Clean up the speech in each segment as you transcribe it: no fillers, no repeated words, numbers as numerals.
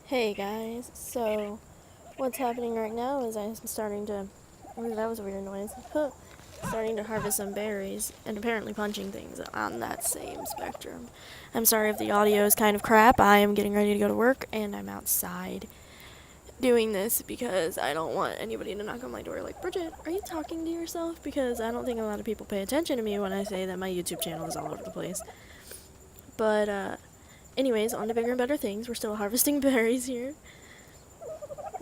Hey guys, so what's happening right now is I'm starting to, ooh, that was a weird noise, starting to harvest some berries and apparently punching things on that same spectrum. I'm sorry if the audio is kind of crap. I am getting ready to go to work and I'm outside doing this because I don't want anybody to knock on my door like, Bridget, are you talking to yourself? Because I don't think a lot of people pay attention to me when I say that my YouTube channel is all over the place. But, anyways, on to bigger and better things. We're still harvesting berries here.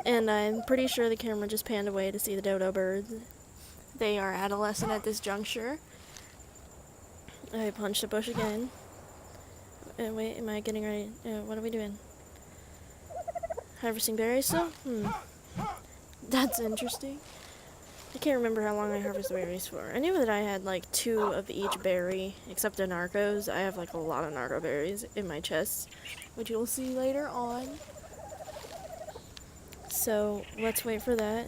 And I'm pretty sure the camera just panned away to see the dodo birds. They are adolescent at this juncture. I punched a bush again. Wait, am I getting ready? What are we doing? Harvesting berries still? That's interesting. I can't remember how long I harvested berries for. I knew that I had like 2 of each berry, except the narcos. I have like a lot of narco berries in my chest, which you'll see later on. So let's wait for that.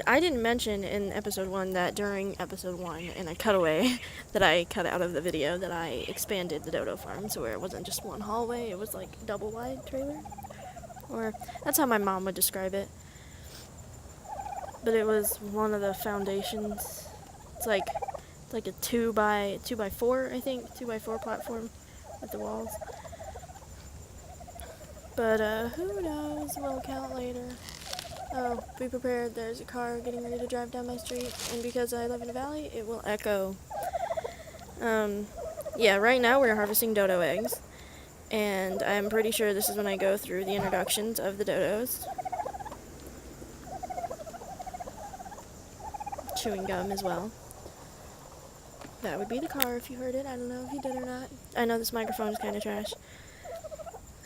I didn't mention in episode 1 that during episode 1 in a cutaway that I cut out of the video that I expanded the dodo farm so where it wasn't just one hallway, it was like double wide trailer. Or that's how my mom would describe it. But it was one of the foundations. It's like a 2x4, I think, 2x4 platform with the walls. But who knows? We'll count later. Oh, be prepared. There's a car getting ready to drive down my street, and because I live in a valley, it will echo. Yeah, right now we're harvesting dodo eggs, and I'm pretty sure this is when I go through the introductions of the dodos. Chewing gum as well. That would be the car if you heard it. I don't know if you did or not. I know this microphone is kind of trash.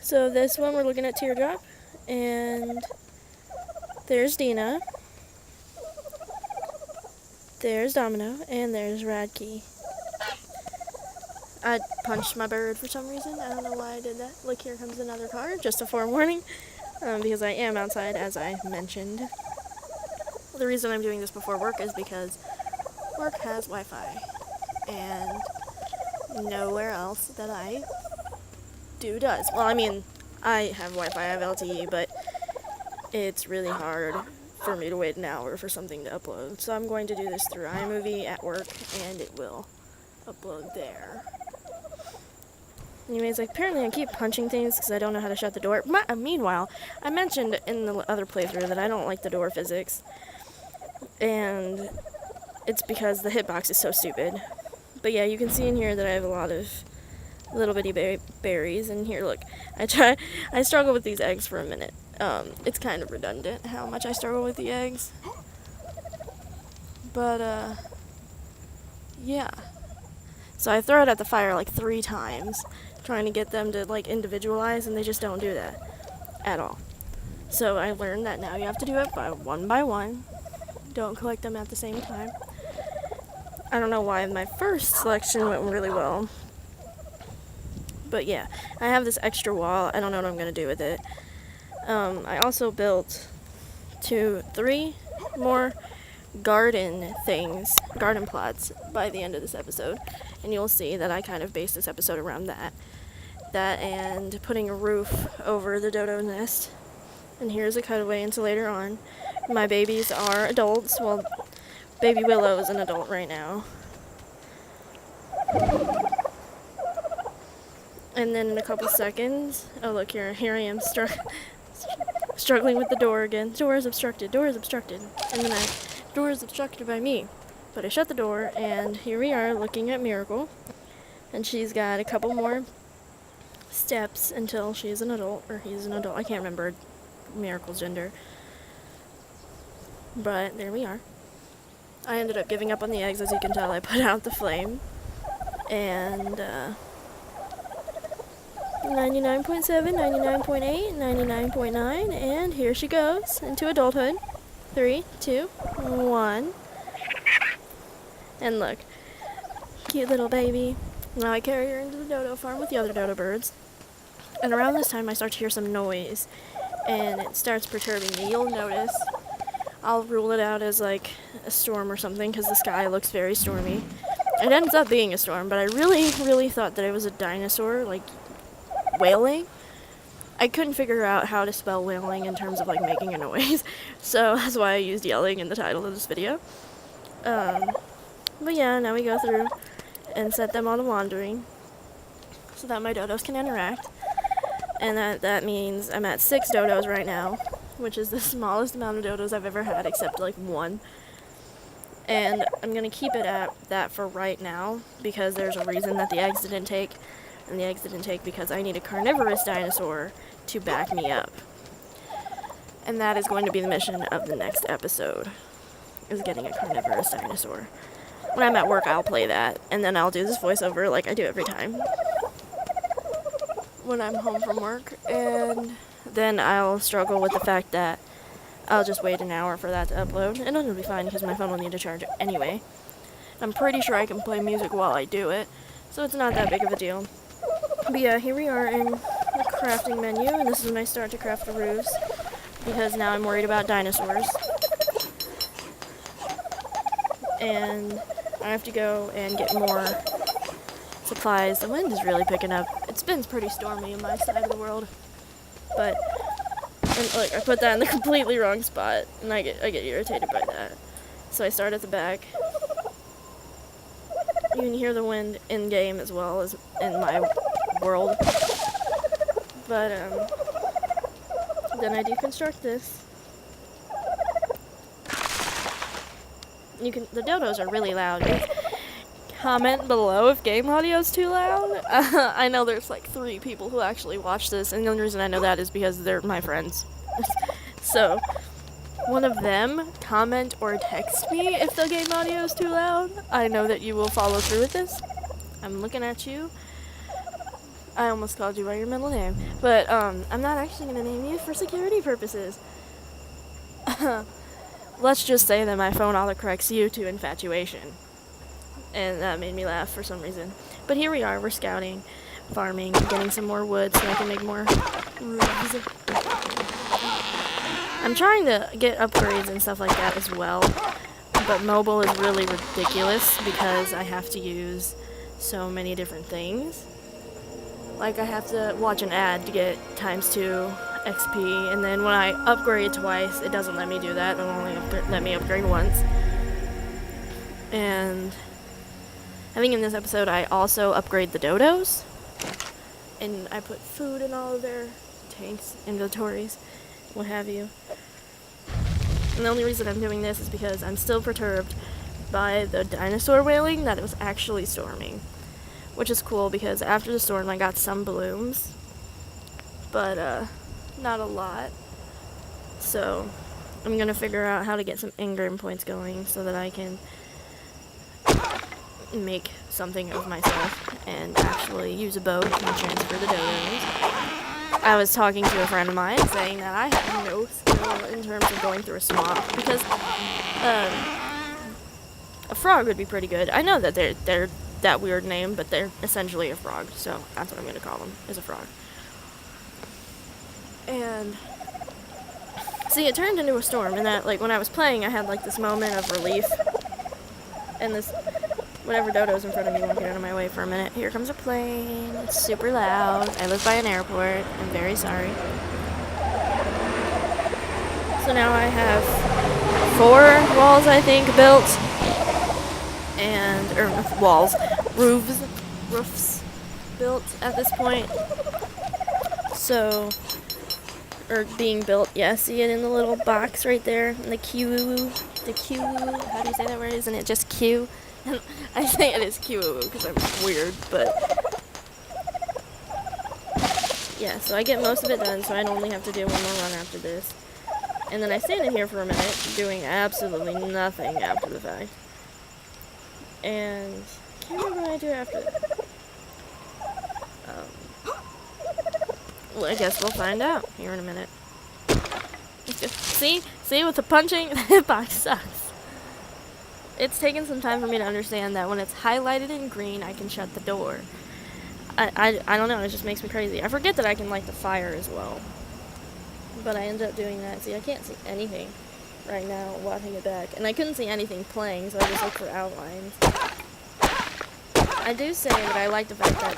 So this one we're looking at Teardrop, and there's Dino, there's Domino, and there's Radkey. I punched my bird for some reason. I don't know why I did that. Look, here comes another car, just a forewarning, because I am outside, as I mentioned. The reason I'm doing this before work is because work has Wi-Fi, and nowhere else that I do does. Well, I mean, I have Wi-Fi, I have LTE, but it's really hard for me to wait an hour for something to upload. So I'm going to do this through iMovie at work, and it will upload there. Anyways, apparently I keep punching things because I don't know how to shut the door. Meanwhile, I mentioned in the other playthrough that I don't like the door physics. And it's because the hitbox is so stupid. But yeah, you can see in here that I have a lot of little bitty berries. And here, look, I struggle with these eggs for a minute. It's kind of redundant how much I struggle with the eggs. But, yeah. So I throw it at the fire like 3 times, trying to get them to like individualize, and they just don't do that at all. So I learned that now you have to do it by one. Don't collect them at the same time. I don't know why my first selection went really well. But yeah, I have this extra wall. I don't know what I'm going to do with it. I also built 3 more garden plots by the end of this episode. And you'll see that I kind of based this episode around that. That and putting a roof over the dodo nest. And here's a cutaway into later on. My babies are adults. Well, baby Willow is an adult right now. And then in a couple seconds, oh look, here I am struggling with the door again. Door is obstructed. And then door is obstructed by me. But I shut the door, and here we are looking at Miracle. And she's got a couple more steps until she's an adult, or he's an adult. I can't remember Miracle's gender. But there we are. I ended up giving up on the eggs, as you can tell. I put out the flame. And 99.7, 99.8, 99.9, and here she goes into adulthood. 3, 2, 1. And look, cute little baby. Now I carry her into the dodo farm with the other dodo birds. And around this time I start to hear some noise, and it starts perturbing me. You'll notice. I'll rule it out as like a storm or something because the sky looks very stormy. It ends up being a storm, but I really thought that it was a dinosaur, like, wailing. I couldn't figure out how to spell wailing in terms of like making a noise, so that's why I used yelling in the title of this video. But yeah, now we go through and set them all to wandering so that my dodos can interact. And that means I'm at 6 dodos right now, which is the smallest amount of dodos I've ever had, except like 1. And I'm gonna keep it at that for right now because there's a reason that the eggs didn't take, and the eggs didn't take because I need a carnivorous dinosaur to back me up. And that is going to be the mission of the next episode, is getting a carnivorous dinosaur. When I'm at work, I'll play that, and then I'll do this voiceover like I do every time when I'm home from work, and then I'll struggle with the fact that I'll just wait an hour for that to upload, and it'll be fine because my phone will need to charge anyway. I'm pretty sure I can play music while I do it, so it's not that big of a deal. But yeah, here we are in the crafting menu, and this is when I start to craft the roofs, because now I'm worried about dinosaurs. And I have to go and get more supplies. The wind is really picking up. It's been pretty stormy in my side of the world, but and like I put that in the completely wrong spot, and I get irritated by that. So I start at the back. You can hear the wind in game as well as in my world. But then I deconstruct this. The dodos are really loud. Comment below if game audio is too loud. I know there's like 3 people who actually watch this, and the only reason I know that is because they're my friends. So, one of them comment or text me if the game audio is too loud. I know that you will follow through with this. I'm looking at you. I almost called you by your middle name, but I'm not actually going to name you for security purposes. Let's just say that my phone autocorrects you to infatuation. And that made me laugh for some reason. But here we are, we're scouting, farming, getting some more wood so I can make more roofs. I'm trying to get upgrades and stuff like that as well, but mobile is really ridiculous because I have to use so many different things. Like I have to watch an ad to get ×2 XP, and then when I upgrade twice, it doesn't let me do that. It'll only let me upgrade once. And I think in this episode I also upgrade the dodos, and I put food in all of their tanks, inventories, what have you. And the only reason I'm doing this is because I'm still perturbed by the dinosaur wailing that it was actually storming, which is cool because after the storm I got some blooms, but not a lot. So I'm gonna figure out how to get some engram points going so that I can make something of myself and actually use a boat and transfer the dodos. I was talking to a friend of mine saying that I have no skill in terms of going through a swamp because a frog would be pretty good. I know that they're that weird name, but they're essentially a frog, so that's what I'm gonna call them, is a frog. And see, it turned into a storm, and that, like, when I was playing, I had like this moment of relief, and this whatever dodo's in front of me won't get out of my way for a minute. Here comes a plane. It's super loud. I live by an airport. I'm very sorry. So now I have 4 walls, I think, built, and roofs built at this point. So, or being built. Yeah, see it in the little box right there, in the Q. How do you say that word? Isn't it just Q? I say it is Q because I'm weird, but yeah, so I get most of it done, so I only have to do one more run after this. And then I stand in here for a minute, doing absolutely nothing after the fact. And I can't remember what I do after that. Well, I guess we'll find out here in a minute. See, with the punching, the hitbox sucks. It's taken some time for me to understand that when it's highlighted in green, I can shut the door. I don't know, it just makes me crazy. I forget that I can light the fire as well. But I ended up doing that. See, I can't see anything right now watching it back. And I couldn't see anything playing, so I just looked for outlines. I do say that I like the fact that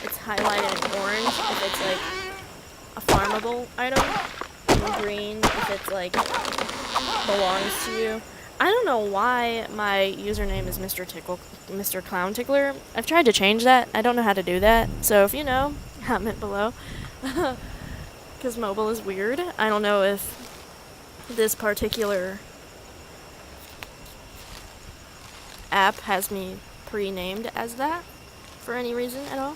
it's highlighted in orange if it's like a farmable item, and green if it's like belongs to you. I don't know why my username is Mr. Clown Tickler. I've tried to change that. I don't know how to do that. So if you know, comment below. Because mobile is weird. I don't know if this particular app has me pre-named as that for any reason at all.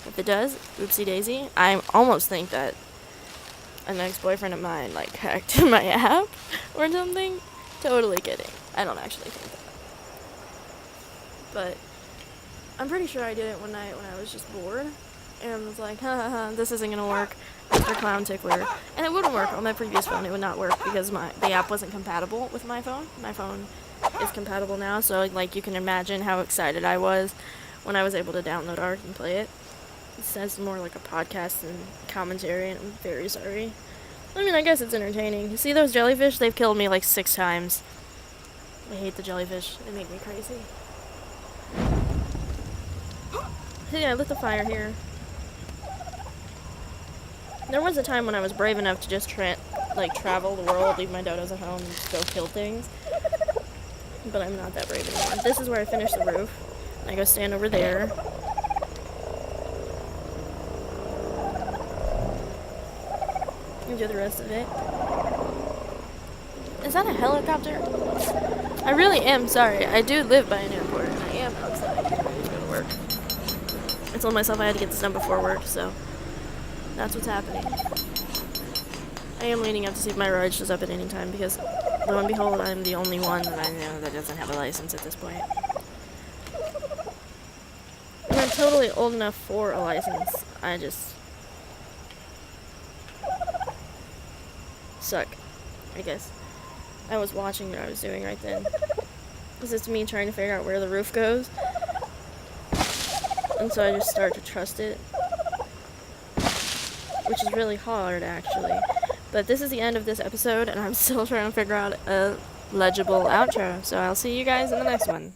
If it does, oopsie daisy. I almost think that an ex-boyfriend of mine like hacked my app or something. Totally kidding. I don't actually think that. But I'm pretty sure I did it one night when I was just bored and was like, ha ha ha, this isn't gonna work. Mr. Clown Tickler. And it wouldn't work on my previous phone. It would not work because the app wasn't compatible with my phone. My phone is compatible now, so like you can imagine how excited I was when I was able to download ARK and play it. It sounds more like a podcast than commentary, and I'm very sorry. I mean, I guess it's entertaining. You see those jellyfish? They've killed me like 6 times. I hate the jellyfish. They make me crazy. So yeah, I lit the fire here. There was a time when I was brave enough to just travel the world, leave my dodos at home, and just go kill things. But I'm not that brave anymore. This is where I finish the roof. I go stand over there. And do the rest of it. Is that a helicopter? I really am sorry. I do live by an airport, and I am outside ready to go to work. I told myself I had to get this done before work, so that's what's happening. I am waiting up to see if my ride shows up at any time because, lo and behold, I'm the only one that I know that doesn't have a license at this point. And I'm totally old enough for a license. I just suck, I guess. I was watching what I was doing right then. This is me trying to figure out where the roof goes. And so I just start to trust it. Which is really hard, actually. But this is the end of this episode, and I'm still trying to figure out a legible outro. So I'll see you guys in the next one.